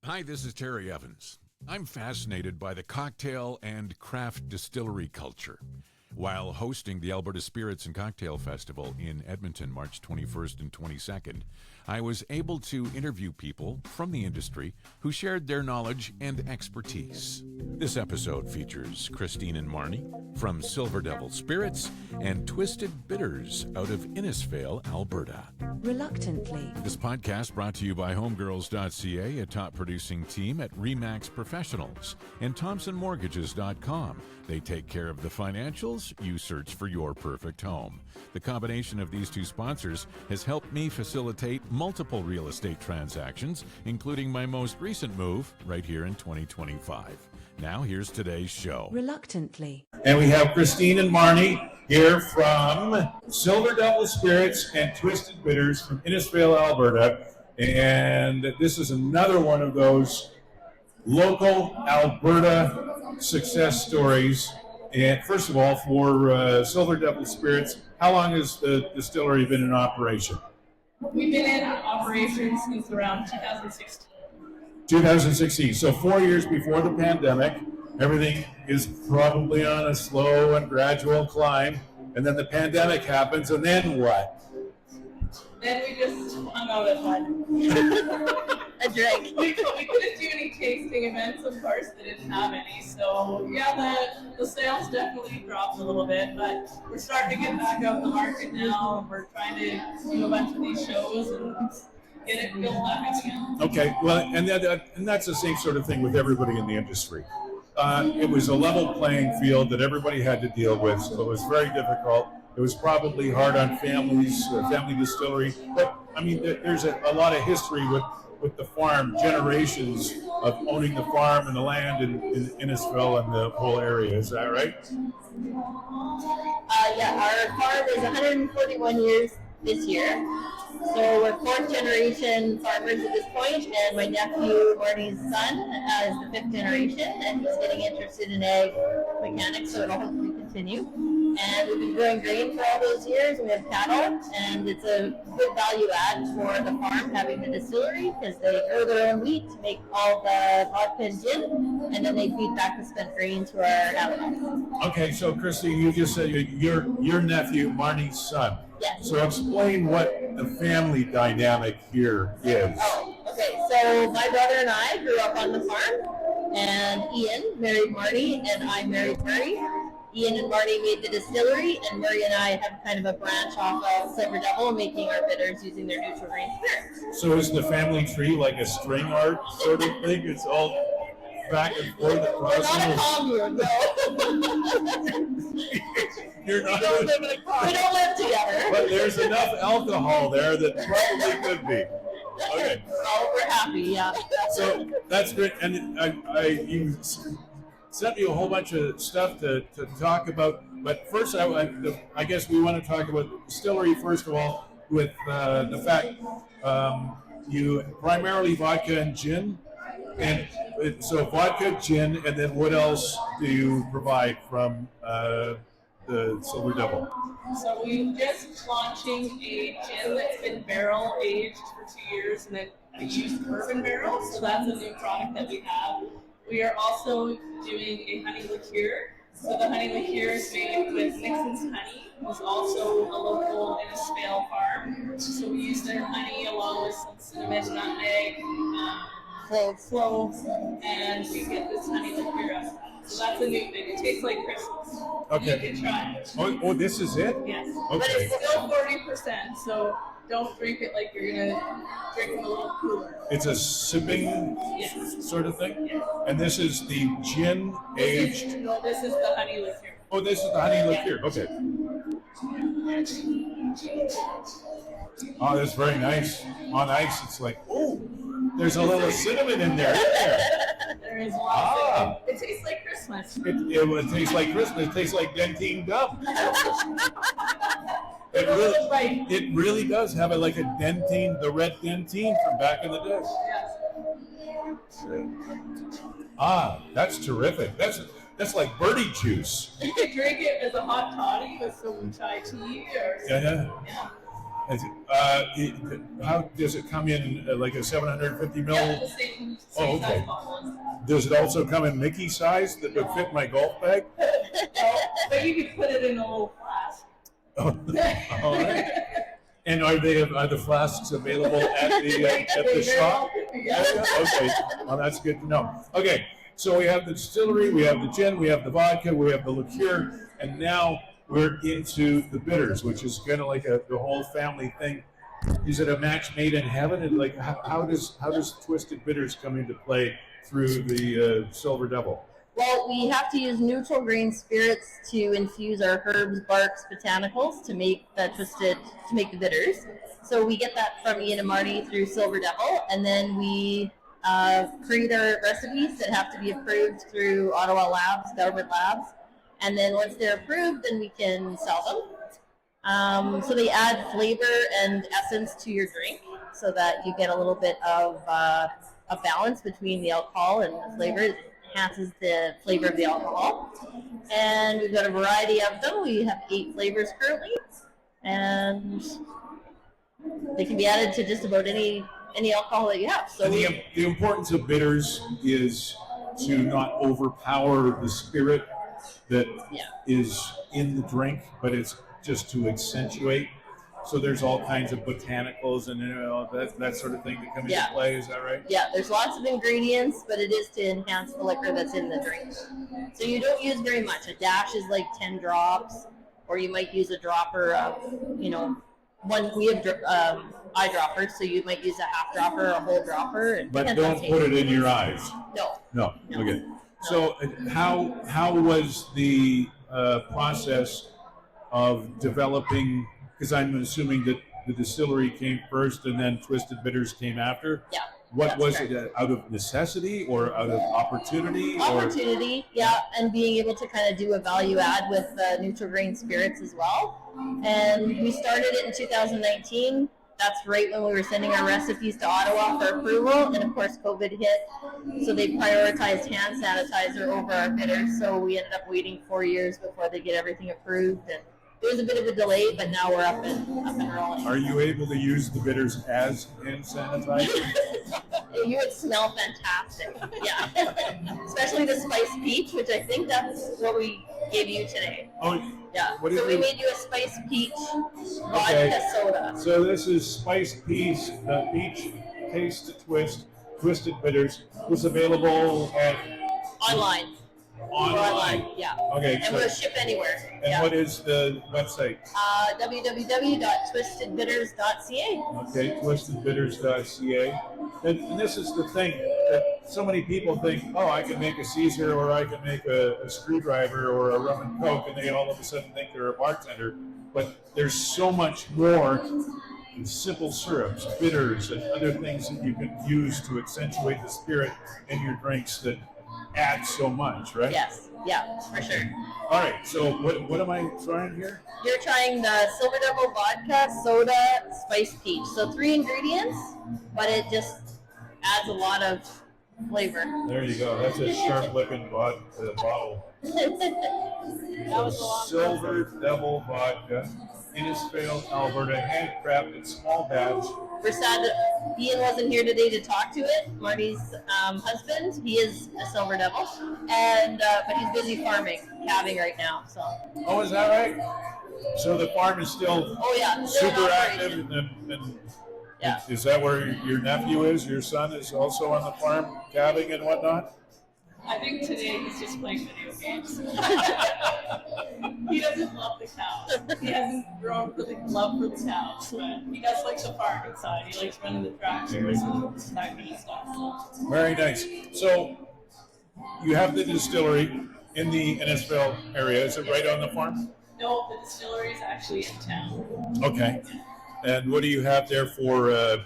Hi, this is Terry Evans. I'm fascinated by the cocktail and craft distillery culture. While hosting the Alberta Spirits and Cocktail Festival in Edmonton, March 21st and 22nd, I was able to interview people from the industry who shared their knowledge and expertise. This episode features Christine and Marnie from Silver Devil Spirits and Twisted Bitters out of Innisfail, Alberta. Reluctantly. This podcast brought to you by homegirls.ca, a top producing team at Remax Professionals, and ThompsonMortgages.com. They take care of the financials, you search for your perfect home. The combination of these two sponsors has helped me facilitate multiple real estate transactions, including my most recent move right here in 2025. Now here's today's show. Reluctantly. And we have Christine and Marnie here from Silver Devil Spirits and Twisted Bitters from Innisfail, Alberta. And this is another one of those local Alberta success stories. And first of all, for Silver Devil Spirits, how long has the distillery been in operation? We've been in operation since around 2016. 2016, so 4 years before the pandemic. Everything is probably on a slow and gradual climb, and then the pandemic happens, and then what? Then we just hung out at fun. A drink. We couldn't do any tasting events, of course, they didn't have any. So yeah, the sales definitely dropped a little bit, but we're starting to get back out in the market now. We're trying to do a bunch of these shows and get it built back up again. Okay, well, and that's the same sort of thing with everybody in the industry. It was a level playing field that everybody had to deal with, so it was very difficult. It was probably hard on families, family distillery, but I mean, there's a lot of history with the farm, generations of owning the farm and the land in Innisfail and the whole area. Is that right? Yeah, our farm is 141 years this year. So we're fourth generation farmers at this point, and my nephew, Marty's son, is the fifth generation, and he's getting interested in ag mechanics, so it'll hopefully continue. And we've been growing grain for all those years. We have cattle, and it's a good value add for the farm having the distillery, because they grow their own wheat to make all the vodka and gin, and then they feed back the spent grain to our animals. Okay, so Christy, you just said your nephew, Marnie's son. Yes. So explain what the family dynamic here is. Oh, okay. So my brother and I grew up on the farm, and Ian married Marty, and I married Murray. Ian and Marty made the distillery, and Murray and I have kind of a branch off of Silver Devil, making our bitters using their neutral grain spirits. So is the family tree like a string art sort of thing? It's all back and forth across. We're not a commune, no. You're not. We don't live together. But there's enough alcohol there that probably could be. Okay. Oh, we're happy, yeah. So that's great. And you sent me a whole bunch of stuff to talk about. But first, I guess we want to talk about the distillery, first of all, with the fact you primarily vodka and gin. And so vodka, gin, and then what else do you provide from the Silver Devil? So we're just launching a gin that's been barrel aged for 2 years, and then we use bourbon barrels, so that's a new product that we have. We are also doing a honey liqueur. So the honey liqueur is made with Nixon's honey, who's also a local Innisfail farm. So we use their honey along with some cinnamon, nutmeg, cloves, and we get this honey liqueur out of that. So that's a new thing. It tastes like Christmas. Okay. You can try it. Oh, this is it? Yes. Okay. But it's still 40%, so don't drink it like you're going to drink it a little cooler. It's a sipping sort of thing? Yes. And this is the gin aged? No, this is the honey liqueur. Oh, this is the honey liqueur. Okay. Oh, that's very nice. On ice, it's like, oh, there's a little cinnamon in there. There is lots of it. It tastes like Christmas. It tastes like Christmas. It tastes like Dentine Gum. It really does have like a dentine, the red dentine from back in the day. Yes. Ah, that's terrific. That's like birdie juice. You could drink it as a hot toddy with some chai tea or something. Yeah. How does it come in? Like a 750 ml? Yeah, the same Oh, okay. size bottles. Does it also come in Mickey size that would fit my golf bag? But you could put it in a little flask. All right. And are the flasks available at the shop? Yeah. Okay. Well, that's good to know. Okay. So we have the distillery, we have the gin, we have the vodka, we have the liqueur, and now we're into the bitters, which is kind of like the whole family thing. Is it a match made in heaven? And like, how does Twisted Bitters come into play through the Silver Devil? Well, we have to use neutral grain spirits to infuse our herbs, barks, botanicals to make the bitters. So we get that from Ian and Marty through Silver Devil, and then we create our recipes that have to be approved through Ottawa Labs, government labs. And then once they're approved, then we can sell them. So they add flavor and essence to your drink so that you get a little bit of a balance between the alcohol and the flavor. It enhances the flavor of the alcohol. And we've got a variety of them. We have 8 flavors currently. And they can be added to just about any alcohol that you have. So the importance of bitters is to not overpower the spirit that is in the drink, but it's just to accentuate. So there's all kinds of botanicals and that sort of thing that come into play. Is that right? Yeah, there's lots of ingredients, but it is to enhance the liquor that's in the drink. So you don't use very much. A dash is like 10 drops, or you might use a dropper of, one. We have eyedroppers, so you might use a half dropper or a whole dropper. But don't put it in your eyes. No. Okay. So how was the process of developing? Because I'm assuming that the distillery came first and then Twisted Bitters came after. Yeah. What was it, out of necessity or out of opportunity? Opportunity, and being able to kind of do a value add with neutral grain spirits as well. And we started it in 2019. That's right when we were sending our recipes to Ottawa for approval, and of course COVID hit, so they prioritized hand sanitizer over our bitters. So we ended up waiting 4 years before they get everything approved, and there was a bit of a delay, but now we're up and rolling. Are you able to use the bitters as hand sanitizer? You would smell fantastic. Yeah. Especially the spiced peach, which I think that's what we gave you today. Oh, yeah. So we made you a spiced peach vodka soda. So this is spiced peach taste Twisted Bitters. Was available at online. Yeah. Okay. And we'll ship anywhere. And what is the website? www.twistedbitters.ca. Okay, twistedbitters.ca. And this is the thing that so many people think, oh, I can make a Caesar or I can make a screwdriver or a rum and coke, and they all of a sudden think they're a bartender. But there's so much more in simple syrups, bitters, and other things that you can use to accentuate the spirit in your drinks that add so much, right? Yes, yeah, for sure. All right, so what am I trying here? You're trying the Silver Devil vodka, soda, spiced peach. So 3 ingredients, but it just adds a lot of flavor. There you go. That's a sharp-looking bottle. Silver Devil vodka, Innisfail, Alberta, handcrafted small batch. We're sad that Ian wasn't here today to talk to it. Marty's husband, he is a Silver Devil, and but he's busy farming, calving right now. So. Oh, is that right? So the farm is still super active, and yeah. Is that where your nephew is? Your son is also on the farm, calving and whatnot? I think today he's just playing video games. He doesn't love the cows. He hasn't grown for the love for the cows, but he does like the farming side. He likes running the tractors and that kind of stuff. So. Very nice. So you have the distillery in the Innisfail area. Is it right on the farm? No, the distillery is actually in town. Okay. And what do you have there for a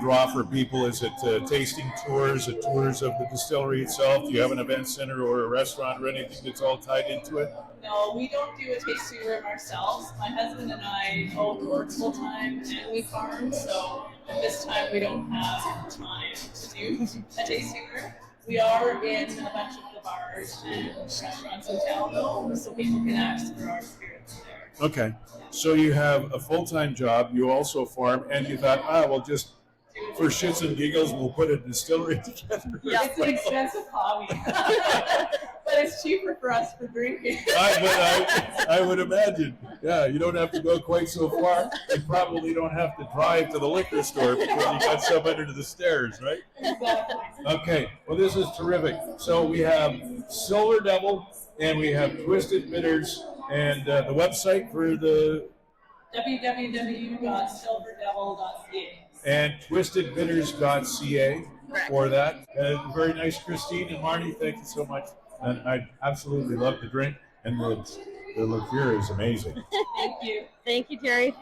draw for people? Is it tasting tours, tours of the distillery itself? Do you have an event center or a restaurant or anything that's all tied into it? No, we don't do a tasting room ourselves. My husband and I both work full time and we farm, so at this time we don't have time to do a tasting room. We are in a bunch of the bars and restaurants in town, though, so people can ask for our spirits there. Okay. So you have a full-time job, you also farm, and you thought, well, just for shits and giggles, we'll put a distillery together. Yeah, it's an expensive hobby, but it's cheaper for us for drinking. I would imagine. Yeah, you don't have to go quite so far. You probably don't have to drive to the liquor store because you got some under the stairs, right? Exactly. Okay, well, this is terrific. So we have Silver Devil and we have Twisted Bitters, and the website for the www.silverdevil.ca. and twistedbitters.ca for that. Very nice, Christine and Marnie. Thank you so much. And I absolutely love the drink, and the liqueur is amazing. Thank you. Thank you, Terry.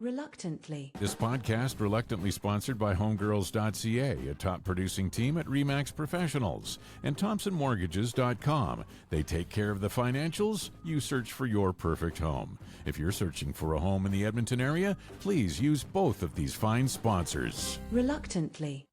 Reluctantly. This podcast reluctantly sponsored by Homegirls.ca, a top producing team at Remax Professionals, and ThompsonMortgages.com. They take care of the financials. You search for your perfect home. If you're searching for a home in the Edmonton area, please use both of these fine sponsors. Reluctantly.